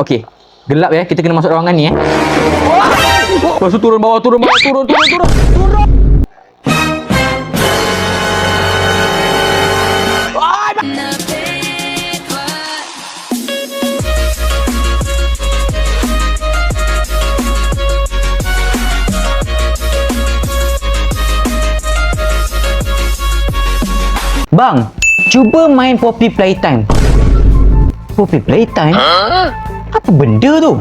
Okay. Gelap ya, kita kena masuk ruangan ni Lepas tu turun bawah, turun. Bang, cuba main Poppy Playtime. Poppy Playtime? Apa benda tu?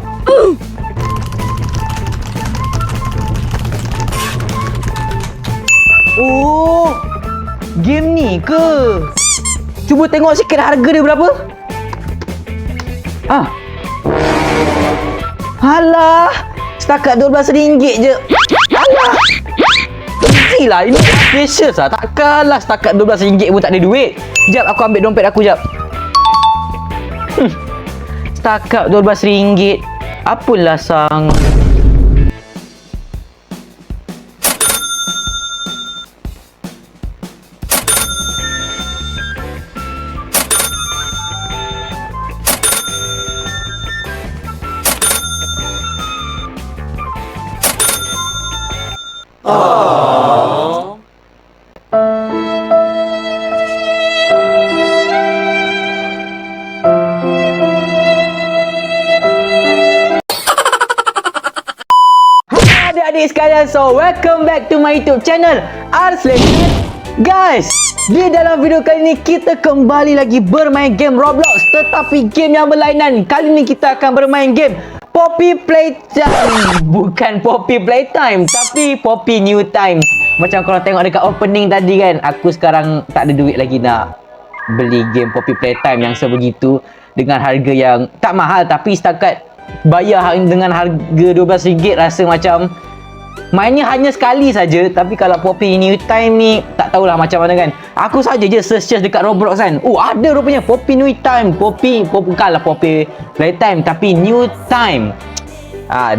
Oh, game ni ke? Cuba tengok sikit harga dia berapa? Alah, setakat RM12 je. Alah, easy lah. Ini precious lah. Takkanlah setakat RM12 pun tak ada duit. Sekejap, aku ambil dompet aku sekejap. Setakat RM12. Apalah sang. Adik-adik sekalian, so welcome back to my YouTube channel Arslaned. Guys, di dalam video kali ini kita kembali lagi bermain game Roblox, tetapi game yang berlainan. Kali ini kita akan bermain game Poppy Playtime. Bukan Poppy Playtime, tapi Poppy New Time. Macam korang tengok dekat opening tadi kan, aku sekarang tak ada duit lagi nak beli game Poppy Playtime yang sebegitu dengan harga yang tak mahal, tapi setakat bayar dengan harga RM12 rasa macam mainnya hanya sekali saja. Tapi kalau Poppy New Time ni tak tahulah macam mana kan. Aku saja je search dekat Roblox kan. Oh, ada rupanya Poppy New Time. Bukanlah Poppy Playtime tapi New Time.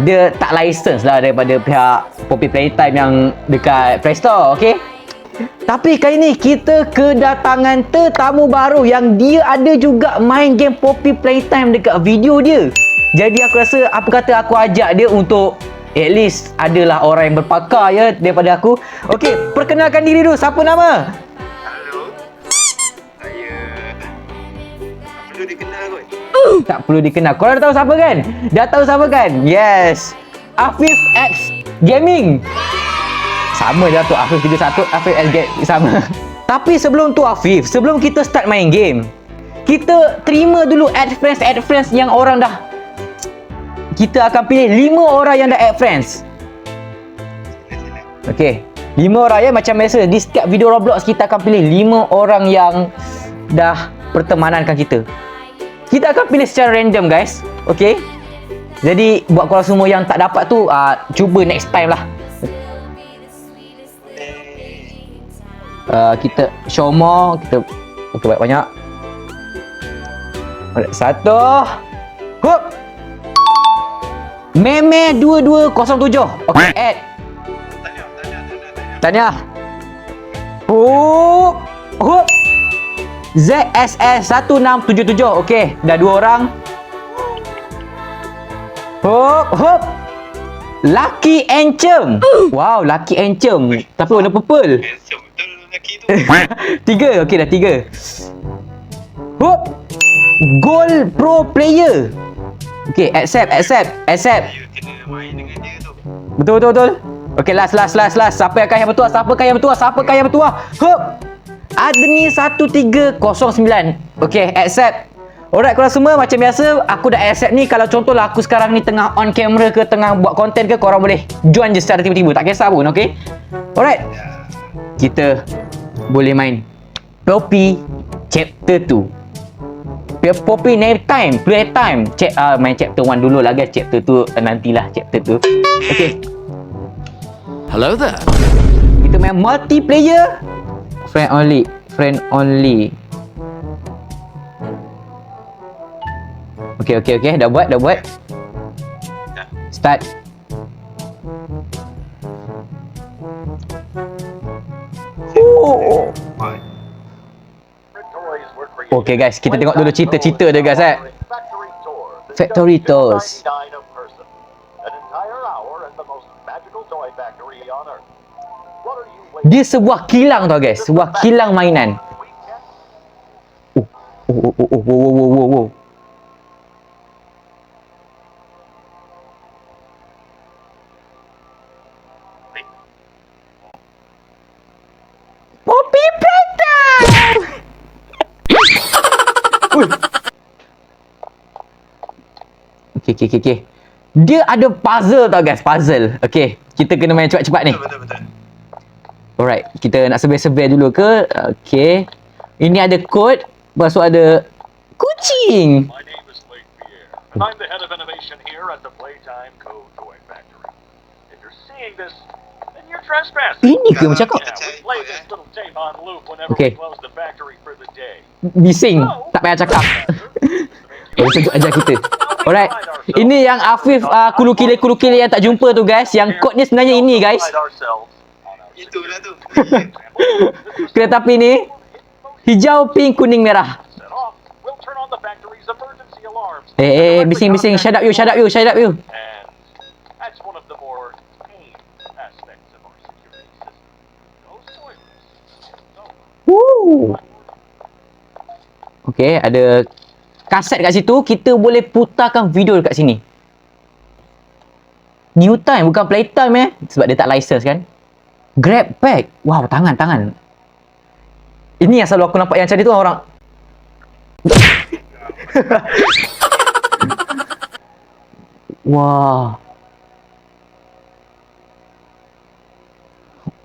Dia tak license lah daripada pihak Poppy Playtime yang dekat Play Store, okey? Tapi kali ni kita kedatangan tetamu baru yang dia ada juga main game Poppy Playtime dekat video dia. Jadi aku rasa apa kata aku ajak dia untuk at least adalah orang yang berpakar ya daripada aku. Okey, perkenalkan diri dulu. Siapa nama? Halo. Saya perlu dikenal kot. Tak perlu dikenal. Korang dah tahu siapa kan? Dah tahu siapa kan? Yes. Afif X Gaming. Sama je tu, Afif 31, Afif X Gaming sama. Tapi sebelum tu Afif, sebelum kita start main game, kita terima dulu add friends yang orang dah. Kita akan pilih 5 orang yang dah add friends. Okey, 5 orang ya, macam biasa di setiap video Roblox kita akan pilih 5 orang yang dah pertemanankan kita. Kita akan pilih secara random guys. Okey. Jadi buat korang semua yang tak dapat tu, cuba next time lah. Kita show more, kita banyak. Satu. Hup. Meme 2207. Okey, add. Tanya. Hup. ZSS 1677. Okey, dah 2 orang. Hup. Lucky Encem. Wow, Lucky Encem. Tapi warna purple. Handsome betul lelaki tu. 3. Okey, dah 3. Hup. Gold Pro Player. Okey, accept. Saya kena main dengan dia tu. Betul. Okey, last. Siapa yang bertuah? Hup. Adni 1309. Okey, accept. Alright, korang semua macam biasa aku dah accept ni. Kalau contohlah aku sekarang ni tengah on camera ke, tengah buat konten ke, korang boleh join je secara tiba-tiba, tak kisah pun, okey? Alright. Kita boleh main Poppy Chapter 2. Poppy Playtime. Main chapter 1 dulu lah guys. Chapter 2 nantilah chapter 2. Okay. Hello there. Kita main multiplayer. Friend only. Okay. Dah buat. Start. Oh. Okay guys, kita tengok dulu cerita dia guys. Factory Toys. An entire hour at the most magical toy factory on Earth. What are you waiting Dia sebuah kilang tau guys. Sebuah kilang mainan. for? Oh. Poppy Playtime! Okay. Dia ada puzzle tau guys, puzzle. Okay, kita kena main cepat-cepat ni. Betul. Alright, kita nak sebar-sebar dulu ke? Okay. Ini ada kod, lepas tu ada kucing. My name is Blake Pierre, and I'm the head of innovation here at the Playtime Code Toy Factory. If you're seeing this, then you're trespassing. Ini ke macam kau? Yeah, we play this little tape on loop whenever Okay. we close the factory for the day. Bising, tak payah cakap. Tunjuk ajar kita. Alright, ini yang Afif kulu-kile yang tak jumpa tu guys. Yang kodnya sebenarnya ini guys. Itulah tu. Kereta api ni hijau, pink, kuning, merah. Set off, we'll turn on the factory's emergency alarms. Bising. Shut up you. And that's one of the more tame aspects of our security system. No spoilers. Woo. Okay, ada kaset kat situ. Kita boleh putarkan video dekat sini. New time, bukan playtime sebab dia tak license kan. Grab bag. Wow, tangan. Ini yang selalu aku nampak yang macam ni tu orang. Wah.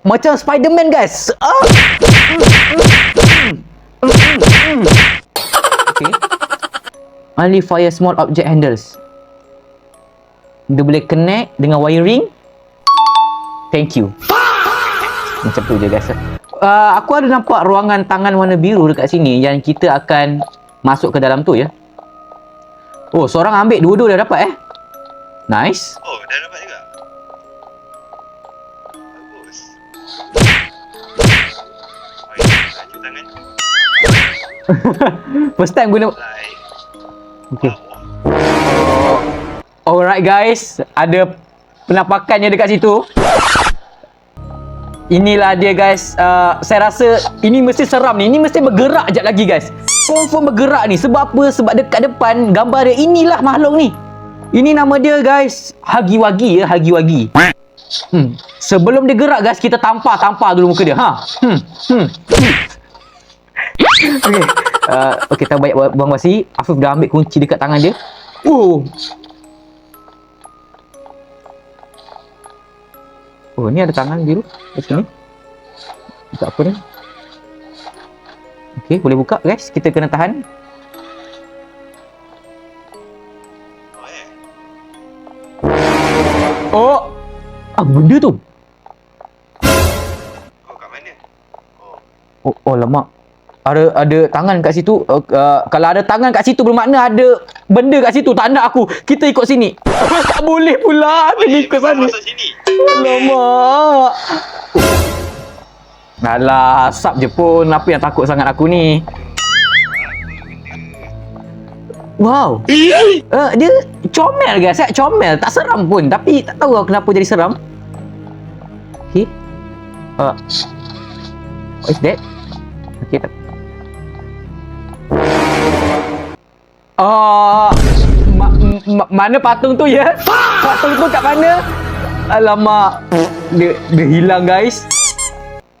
Macam Spiderman guys. Okay. Only fire small object handles. Dia boleh connect dengan wiring. Thank you. Macam tu je guys. Aku ada nampak ruangan tangan warna biru dekat sini yang kita akan masuk ke dalam tu ya. Oh, seorang ambil dua-dua dah dapat Nice. Oh, dah dapat juga. Bagus. Laju tangan. First time guna. Like. Okay. Alright guys, ada penampakannya dekat situ. Inilah dia guys. Saya rasa ini mesti seram ni. Ini mesti bergerak sekejap lagi guys. Confirm bergerak ni. Sebab apa? Sebab dekat depan gambar dia. Inilah makhluk ni. Ini nama dia guys, Huggy Wuggy. Sebelum dia gerak guys, kita tampar dulu muka dia. Okay. Okay, tak banyak buang basi. Afif dah ambil kunci dekat tangan dia. Oh, ni ada tangan biru kat sini. Tak apa ni. Okay, boleh buka guys. Kita kena tahan. Oh, apa benda tu? Oh, kat mana? Oh lama. Ada tangan kat situ. Kalau ada tangan kat situ bermakna ada benda kat situ. Tak nak aku. Kita ikut sini. Tak boleh pula. Kena ikut sana. Masuk sini. Alamak. Alah, asap je pun. Apa yang takut sangat aku ni? Wow. Dia comel guys. Comel. Tak seram pun. Tapi tak tahu kenapa jadi seram. Okay. What is that? Okay, tak. Mana patung tu ya? Patung tu kat mana? Alamak. Dia hilang guys.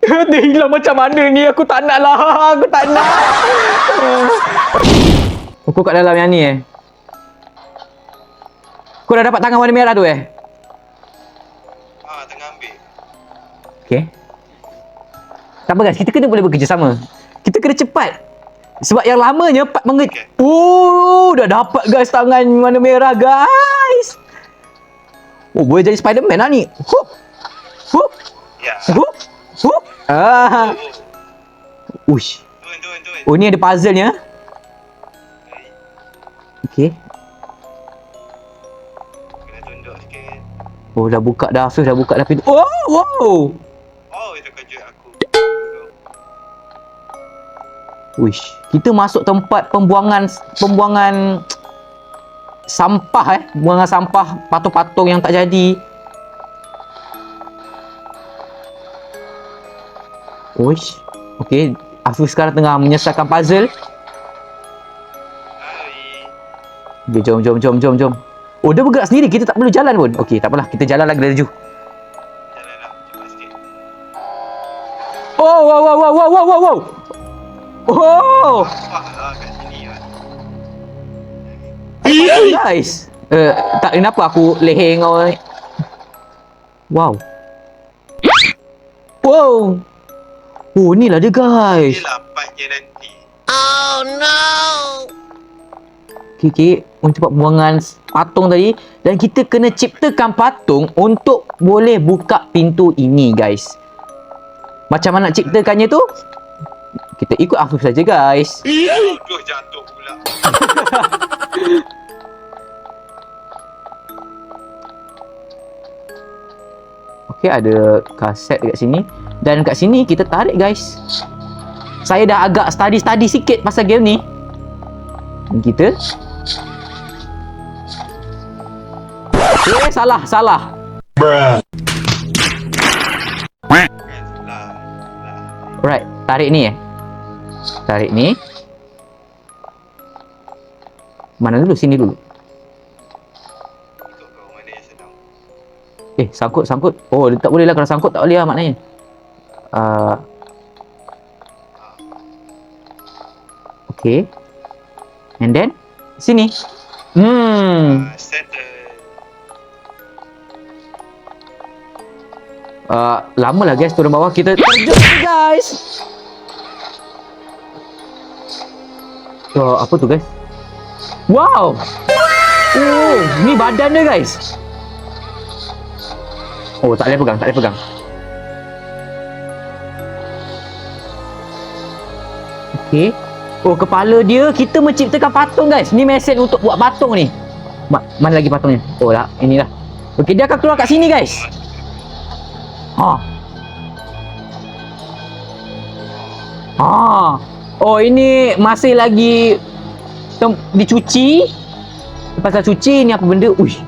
Dia hilang macam mana ni? Aku tak nak lah. Aku tak nak. Aku kat dalam yang ni Kau dah dapat tangan warna merah tu Tengah ambil. Okay. Tak apa guys, kita kena boleh bekerjasama. Kita kena cepat. Sebab yang lamanya Oh, dah dapat guys tangan warna merah guys. Oh, boleh jadi Spiderman lah ni. Hup. Ya. Hup. Ush. Tuan. Oh, ni ada puzzle-nya. Okay. Kena tunduk sikit. Oh, dah buka dah. Afif dah buka dah pintu. Oh, wow. Oh, itu kejut aku. Wish, kita masuk tempat pembuangan sampah buangan sampah patung-patung yang tak jadi. Oish. Okey, Afif sekarang tengah menyelesaikan puzzle. Hai. Okay, jom. Oh, dia bergerak sendiri. Kita tak perlu jalan pun. Okey, tak apalah. Kita jalan lagi laju. Jalanlah, cepat sikit. Oh, wow. Oh. Nampak lah kat sini kan. Guys. Tak kenapa aku leher kau ni. Wow. Oh, inilah dia guys. Ni lah part dia nanti. Okay. Untuk pembuangan patung tadi. Dan kita kena ciptakan patung untuk boleh buka pintu ini guys. Macam mana nak ciptakannya tu? Kita ikut Afif saja guys. Aduh, jatuh pula. Okay, ada kaset dekat sini. Dan kat sini kita tarik guys. Saya dah agak study sikit pasal game ni. Dan kita salah. Kan salah. Alright, tarik ni Tarik ni. Mana dulu? Sini dulu. Ikut kau mana yang senang. Sangkut. Oh, tak boleh lah. Kalau sangkut tak boleh lah maknanya. Okay. And then sini. Settle. Lama lah guys turun bawah. Kita terjun guys. Apa tu guys? Wow. Oh, ni badan dia guys. Oh, tak boleh pegang. Okay. Oh, kepala dia. Kita menciptakan patung guys. Ni mesin untuk buat patung ni. Mana lagi patungnya? Oh lah, inilah. Okay, dia akan keluar kat sini guys. Oh, ini masih lagi dicuci. Pasal cuci ni apa benda? Uish.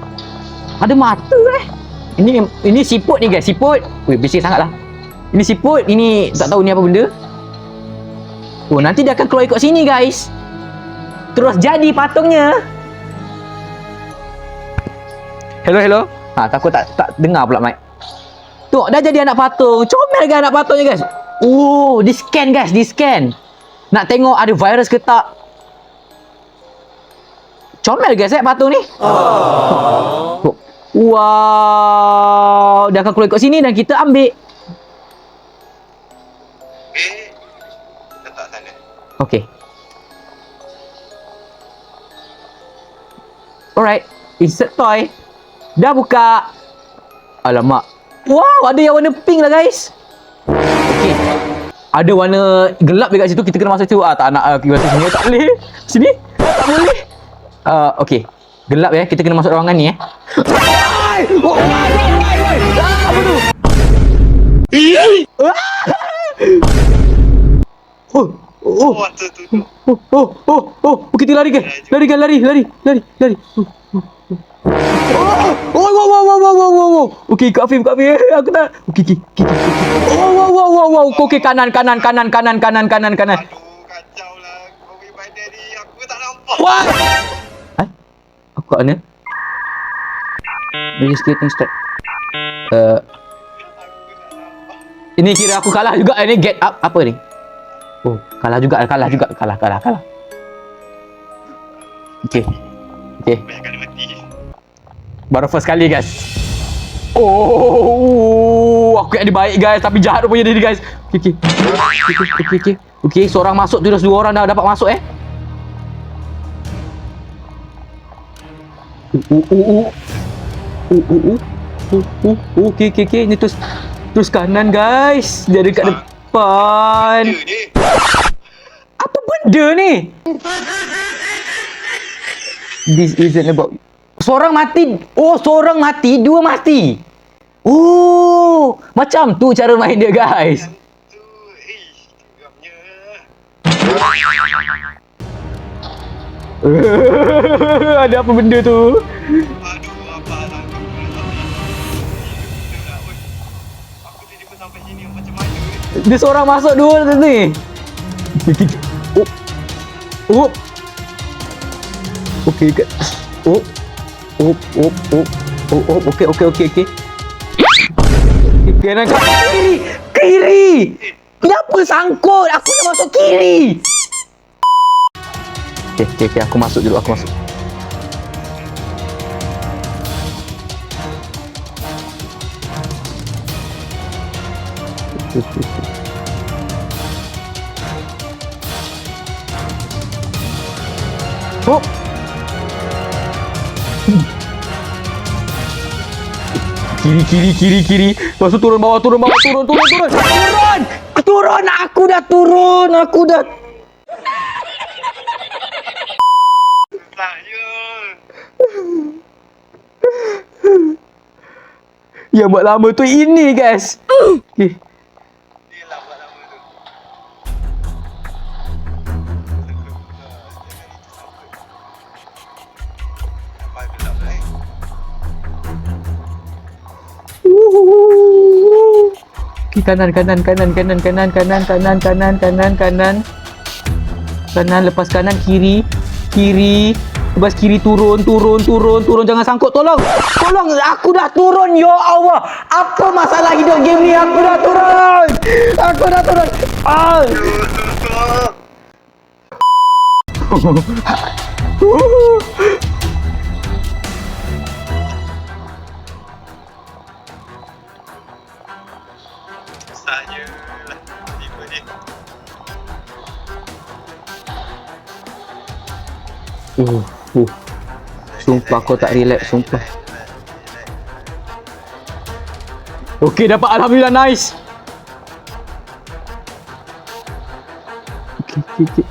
Ada mata Ini siput ni guys, siput. Bising sangatlah. Ini siput, ini tak tahu ni apa benda. Oh, nanti dia akan keluar ikut sini guys. Terus jadi patungnya. Hello. Takut tak dengar pula mic. Tu dah jadi anak patung. Comel kan anak patungnya guys. Oh, di scan guys, di scan. Nak tengok ada virus ke tak. Comel guys patung ni. Wow, dia akan keluar ikut sini dan kita ambil. Okay. Letak sana. Okay. Alright, insert toy. Dah buka. Alamak. Wow, ada yang warna pink lah guys. Okay. Ada warna gelap dekat situ. Kita kena masuk situ. Tak nak kita masuk sini. Tak boleh. Sini. Tak boleh. Okay. Gelap ya. Kita kena masuk ruangan ni Apa tu? Kita lari ke? Lari. Wow. Okey, Kak Afif. Aku tak. Okey. Wow. Okey, kanan. Aduh, kacau lah. Kau punya badan ni. Aku tak nampak. Wah. Aku kat mana? Registrating start. Ini kira aku kalah juga. Ini get up apa ni? Oh, kalah juga. Kalah. Okey. Banyak kali mati. Baru first kali guys. Oh, aku yang baik guys, tapi jahat rupanya dia guys. Okey, seorang masuk terus dua orang dah dapat masuk Okey. Ni terus kanan guys. Dia dekat depan. Apa benda ni? This isn't about. Seorang mati. Oh, seorang mati, dua mati. Oh, macam tu cara main dia guys. Geramnya. Ada apa benda tu? Aduh, apa lah kau pula sampai. Gila lah, oi. Aku tiba-tiba sampai sini macam mana ni? Dia seorang masuk dua ni. Oh. Oh. Okey ke? Oh. Oh, oh, oh. Oh, oh, okey, okey, okey, okey. Kanan kiri. Kiri. Kenapa sangkut? Aku nak masuk kiri. Okey, aku masuk dulu, aku masuk. Oh. Kiri. Lepas tu turun bawah, turun. Turun, aku dah turun. Saya. Yang buat lama tu ini, guys. Okay. Dia lah buat lama tu. Apa gelap lah Okay, kanan. Kanan, lepas kanan, kiri. Lepas kiri, turun. Jangan sangkut, tolong. Aku dah turun, ya Allah. Apa masalah hidup game ni? Aku dah turun. Ah. Saya lah. Tiba ni. Sumpah kau tak relax, sumpah. Okey, dapat, alhamdulillah, nice. Okey.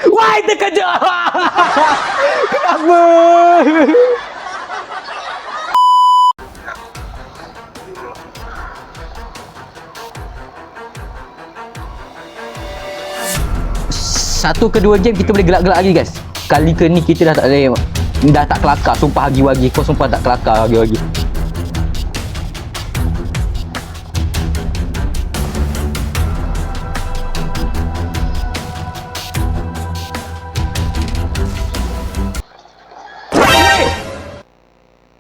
Why terkejut? Kenapa? Satu kedua game kita boleh gelak-gelak lagi, guys. Kali ke ni kita dah tak kelakar. Sumpah hagi-wagi. Kau sumpah tak kelakar hagi-wagi.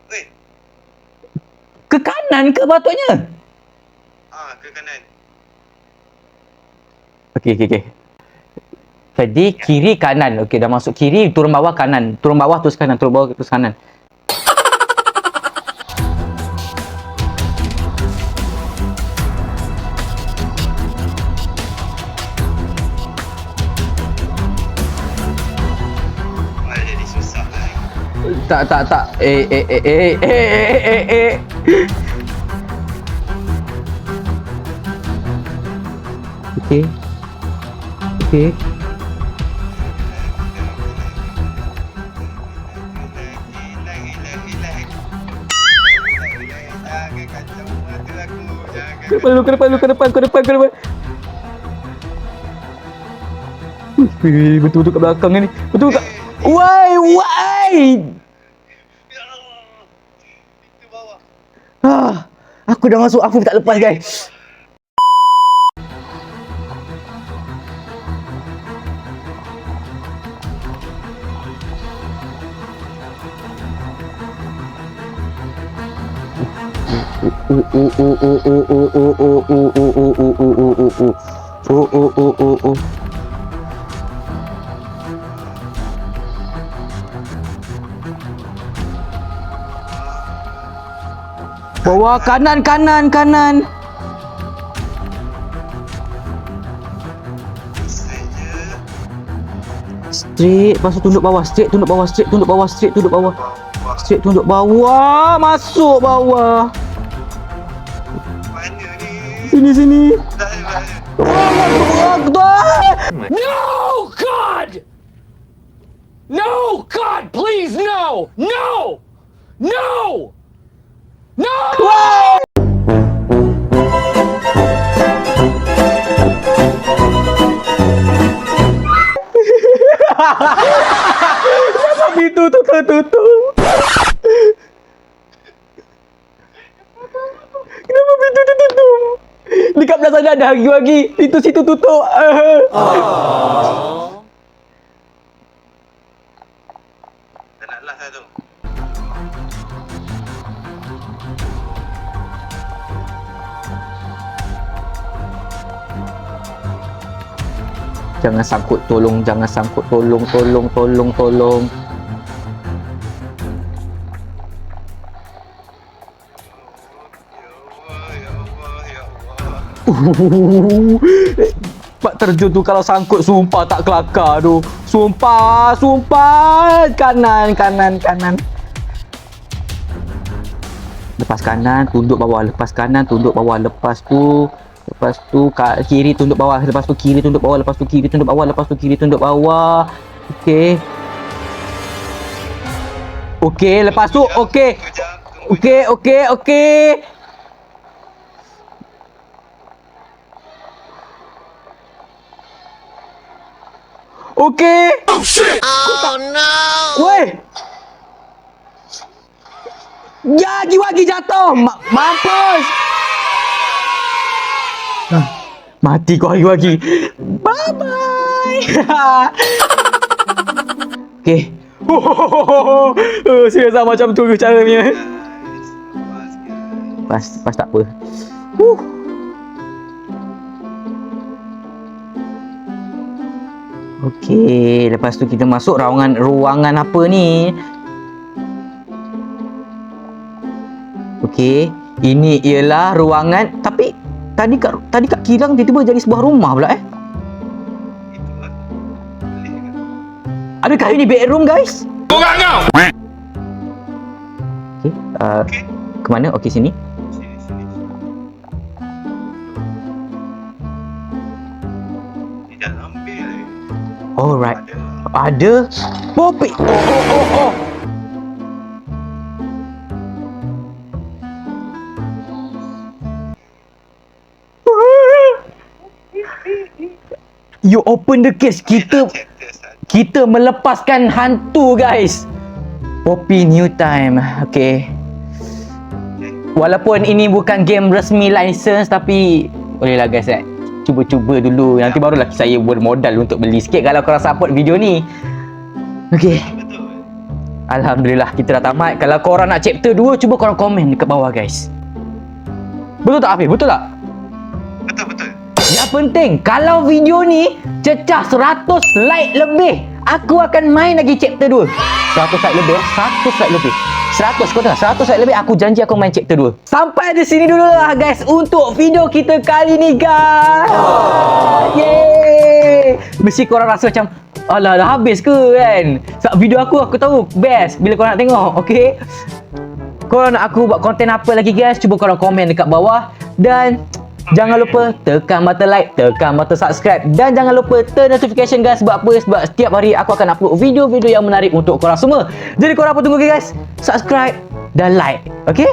Weh. Ke kanan ke patutnya? Ke kanan. Okey. Tadi kiri kanan. Okey, dah masuk kiri, turun bawah kanan. Turun bawah terus kanan, turun bawah terus kanan. Malah jadi susah lah. Tak. Okey. Ke depan. Betul-betul kat belakang ni. Betul kat. Why? Itu bawah. Aku dah masuk, aku tak lepas, guys. Bawah kanan. Straight, lepas tu tunduk bawah, straight tunduk bawah, masuk bawah. Mana ni? Sini. Dah. No, God! No, God, please, no! No! No! No! Kenapa pintu tu tertutup? Kenapa pintu tertutup? Dekat belah sana ada lagi. Pintu situ tutup. Dah nak last lah tu. Jangan sangkut tolong. Jangan sangkut tolong. Ya Allah, ya Allah. Pak terjun tu kalau sangkut sumpah tak kelakar tu. Sumpah. Kanan. Lepas kanan, tunduk bawah. Lepas kanan, tunduk bawah. Lepas tu kiri tunduk bawah. Lepas tu kiri tunduk bawah. Lepas tu kiri tunduk bawah. Lepas tu kiri tunduk bawah. Okey. Lepas tu okey. Okey. Okey. Oh shit! Weh. Ya, lagi jatuh. Mampus. Mati kau lagi. Bye-bye. Okey. Serius lah macam tu caranya. Pas tak apa. Okey, lepas tu kita masuk ruangan apa ni? Okey, ini ialah ruangan tapi tadi kat kilang tiba-tiba jadi sebuah rumah pula Adakah ini bedroom guys? Okey, ke mana? Okey, sini. Sini. Ni dah ambil. Alright. Ada Poppy. Oh. You open the case. Kita melepaskan hantu guys. Poppy new time. Okay. Walaupun ini bukan game resmi license tapi bolehlah guys cuba-cuba dulu. Nanti barulah saya bermodal untuk beli sikit kalau korang support video ni. Okay. Betul. Alhamdulillah kita dah tamat. Kalau korang nak chapter 2, cuba korang komen dekat bawah guys. Betul tak Hafiz? Betul tak? Betul. Yang penting kalau video ni cecah 100 like lebih, aku akan main lagi chapter 2. 100 like lebih. 100 kau dengar, 100 like lebih, aku janji aku main chapter 2. Sampai di sini dulu lah guys untuk video kita kali ni guys. Yeay. Mesti korang rasa macam alah dah habis ke kan? Sebab video aku tahu best bila korang nak tengok. Okay, korang nak aku buat konten apa lagi guys? Cuba korang komen dekat bawah. Dan jangan lupa tekan button like, tekan button subscribe. Dan jangan lupa turn notification guys. Sebab apa? Sebab setiap hari aku akan upload video-video yang menarik untuk korang semua. Jadi korang apa tunggu guys? Subscribe dan like. Okay?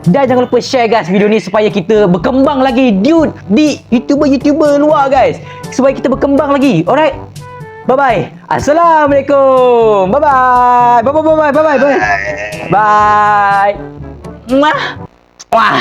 Dan jangan lupa share guys video ni supaya kita berkembang lagi di YouTuber luar guys. Supaya kita berkembang lagi. Alright? Bye-bye. Assalamualaikum. Bye-bye. Bye-bye. Bye. Mwah. Wah.